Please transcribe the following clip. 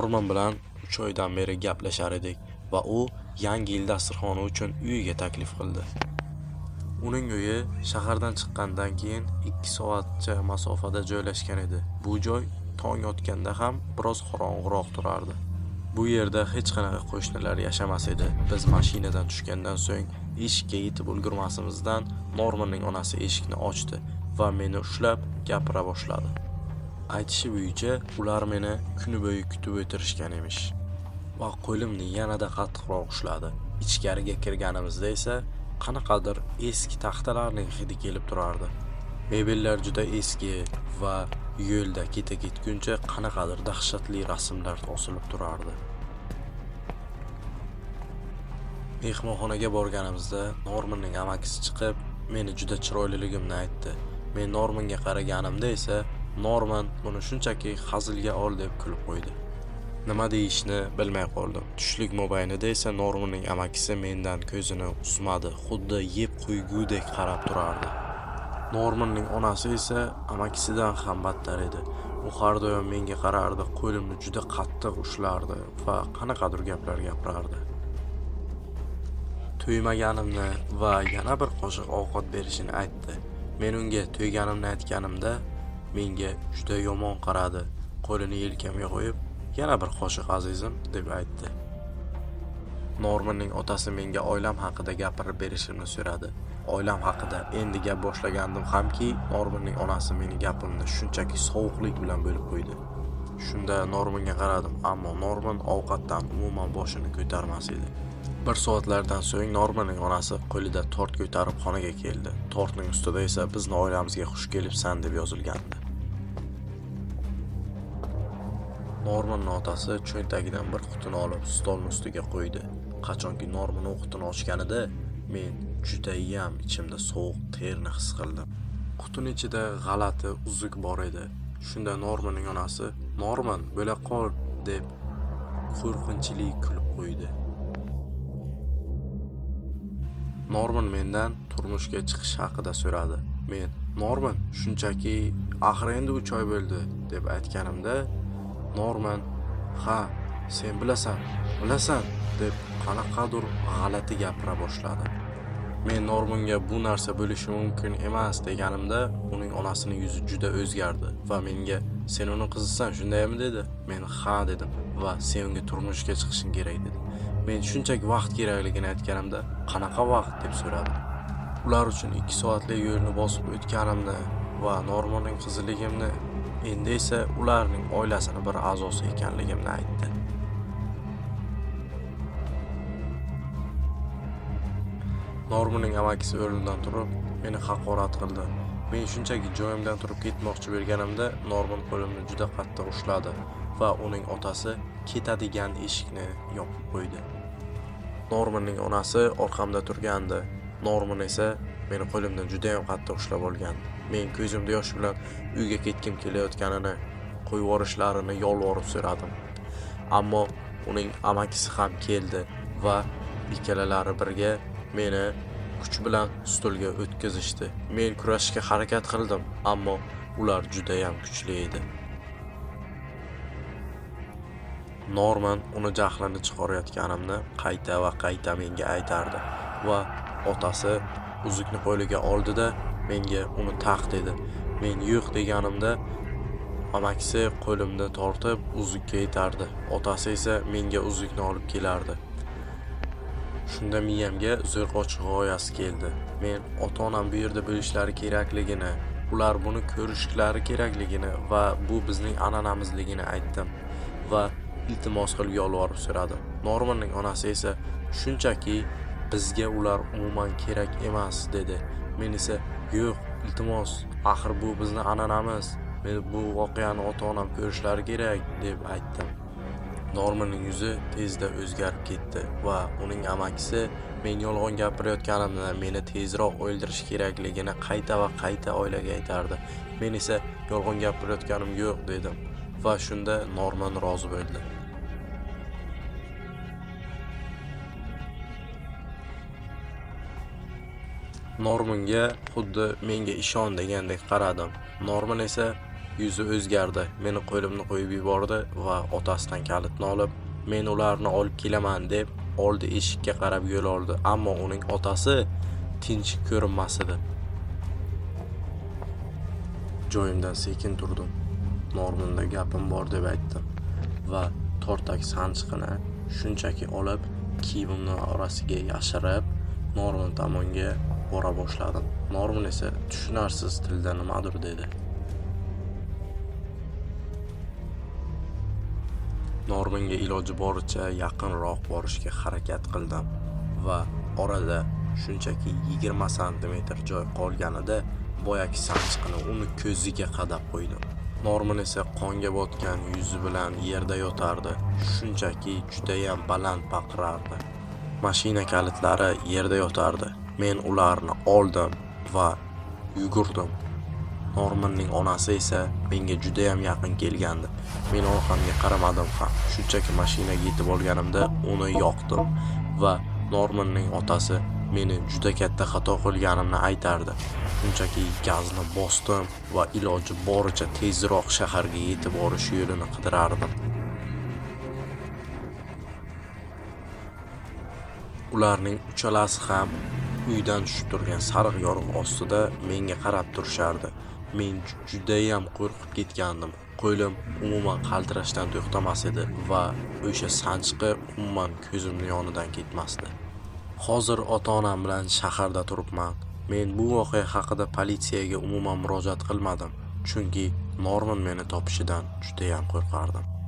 Norman bilan 3 oydan beri gaplashar edik va u yangi yil dasturxoni uchun uyiga taklif qildi. Uning uyi shahardan chiqqandan keyin 2 soatcha masofada joylashgan edi. Bu joy tong otganda ham biroz qorong'uroq turardi. Bu yerda hech qanaqa qo'shnilar yashamas edi. Biz mashinadan tushgandan so'ng eshikka yetib ulgurmasimizdan Normanning onasi eshikni ochdi va meni ushlab gapira boshladi. Aytishi bo'yicha, ular meni kuni bo'yi kutib o'tirishgan emish va qo'limni yanada qattiqroq ushladi. Ichkariga kirganimizda esa qanaqadir eski taxtalarning hidi kelib turardi. Mebellar juda eski va yo'lda keta-ketguncha qanaqadir dahshatli rasmlar osilib turardi. Mehmonxonaga borganimizda Normanning amakisi chiqib, meni juda chiroyliligimni aytdi. Men Normanga qaraganimda esa Norman buni shunchaki hazilga ol deb kulib qo'ydi. Nima deyishni bilmay qoldim. Tushlik mobaynida esa Normanning amakisi mendan ko'zini uzmadi, xuddi yeb qo'ygudek qarab turardi. Normanning onasi esa amakisidan ham battar edi. U har doim menga qarardi, qo'limni juda qattiq ushlardi va qanaqadir gaplar gapirardi. To'ymaganimni va yana bir qoshiq ovqat berishini aytdi. Men unga to'yganimni aytganimda menga juda yomon qaradi. Qo'lini yelkamga qo'yib, "Yana bir qoshiq azizim" deb aytdi. Normanning otasi menga oilam haqida gapirib berishimni so'radi. Oilam haqida endi gap boshlagandim hamki, Normanning onasi meni gapimni shunchaki sovuqlik bilan bo'lib qo'ydi. Shunda Normanga qaradim, ammo Norman ovqatdan umuman boshini ko'tarmas edi. Bir soatlardan so'ng Normanning onasi qo'lida tort ko'tarib xonaga keldi. Tortning ustida esa bizni oilamizga xush kelibsan deb yozilgandi. Normanning otasi cho'ntagidan bir qutini olib stolning ustiga qo'ydi. Qachonki Norman o'qitini ochganida, men judayam ichimda sovuq terni his qildim. Qutining ichida g'alati uzuk bor edi. Shunda Normanning onasi "Norman, bo'la qol" deb qo'rqinchli kulib qo'ydi. Norman mendan turmushga chiqish haqida so'radi. Men "Norman, shunchaki axir endi 3 oy bo'ldi" deb aytganimda, Norman "Ha, sen bilasan deb qanaqadir g'alati gapira boshladi. Men Normanga bu narsa bo'lishi mumkin emas deganimda, uning onasining yuzi juda o'zgardi va menga "Sen uni qizisan, shundaymi?" dedi. Men "Ha" dedim va "Sen unga turmushga chiqishing kerak" dedi. Men shunchaki vaqt kerakligini aytganimda, "Qanaqa vaqt?" deb so'radi. Ular uchun 2 soatlik yo'lni bosib o'tganimni va Normanning qiziligimni, endi esa ularning oilasining bir a'zosi ekanligimni aytdi. Normanning amakisi o'rnidan turib, meni haqorat qildi. Men shunchaki joyimdan turib ketmoqchi bo'lganimda, Norman qo'limni juda qattiq ushladi va uning otasi ketadigan eshikni yopib qo'ydi. Normanning onasi orqamda turgandi. Norman esa meni qo'limdan juda ham qattiq ushlab olgandi. Men ko'zimda yosh bilan uyga ketkim kelayotganini, qo'yib yuborishlarini yolvorib so'radim. Ammo uning amakisi ham keldi va ikkalalari birga meni kuch bilan stulga o'tkazishdi. Men kurashishga harakat qildim, ammo ular juda ham kuchli edi. Norman uni jahlini chiqarayotganimni qayta va qayta menga aytardi va otasi uzukni qo'liga oldi-da, menga uni taq dedi. Men yo'q deganimda, amakisi qo'limni tortib uzukka yetardi. Otasi esa menga uzukni olib kelardi. Shunda miyamga zo'rg'och g'oyasi keldi. Men ota-onam bu yerda bo'lishlari kerakligini, ular buni ko'rishlari kerakligini va bu bizning an'anamizligini aytdim va iltimos qilib yolvorib so'radim. Normanning onasi esa shunchaki bizga ular umuman kerak emas dedi. Men esa "Yo'q, iltimos, axir bu bizning an'anamiz. Men bu voqeani ota-onam ko'rishlari kerak" deb aytdim. Normanning yuzi tezda o'zgarib ketdi va uning amakisi men yolg'on gapirayotganimda meni tezroq o'ldirish kerakligini qayta va qayta oilaga aytardi. Men esa yolg'on gapirayotganim yo'q dedim va shunda Norman rozi bo'ldi. Normanga xuddi menga ishon degandek qaradim. Norman esa yuzi o'zgardi. Meni qo'limni qo'yib yubordi va otasidan kalitni olib, "Men ularni olib kelaman" deb oldi eshikka qarab yo'l oldi. Ammo uning otasi tinch ko'rinmas edi. Joyimdan sekin turdim. Normanda gapim bor deb aytdim va tortak sanchiqini shunchaki olib, kiyimimni orasiga yashirib, Norman tomonga bora boshladim. Norman esa tushunarsiz tilda nimadir dedi. Normanga iloji boricha yaqinroq borishga harakat qildim va orada shunchaki 20 santimetr joy qolganida boyagi sanchiqni uni ko'ziga qadab qo'ydim. Norman esa qonga botgan yuzi bilan yerda yotardi. Shunchaki judayam baland baqirardi. Mashina kalitlari yerda yotardi. Men ularni oldim va yugurdim. Normanning onasi esa menga judayam yaqin kelgandi. Men orqamga qaramadim ham. Shunchaki mashinaga yetib olganimda uni yoqdim va Normanning otasi meni juda katta xato qilganimni aytardi. Shunchaki gazni bosdim va iloji boricha tezroq shaharga yetib borish yo'lini qidirardim. Ularning uchalasi ham uydan tushib turgan sariq yorug' ostida menga qarab turishardi. Men judayam qo'rqib ketgandim. Qo'lim umuman qaltirashdan to'xtamas edi va o'sha sanchiqi umuman ko'zimning yonidan ketmasdi. Hozir ota-onam bilan shaharda turibman. Men bu voqea haqida politsiyaga umuman murojaat qilmadim, chunki Norman meni topishidan judayam qo'rqardim.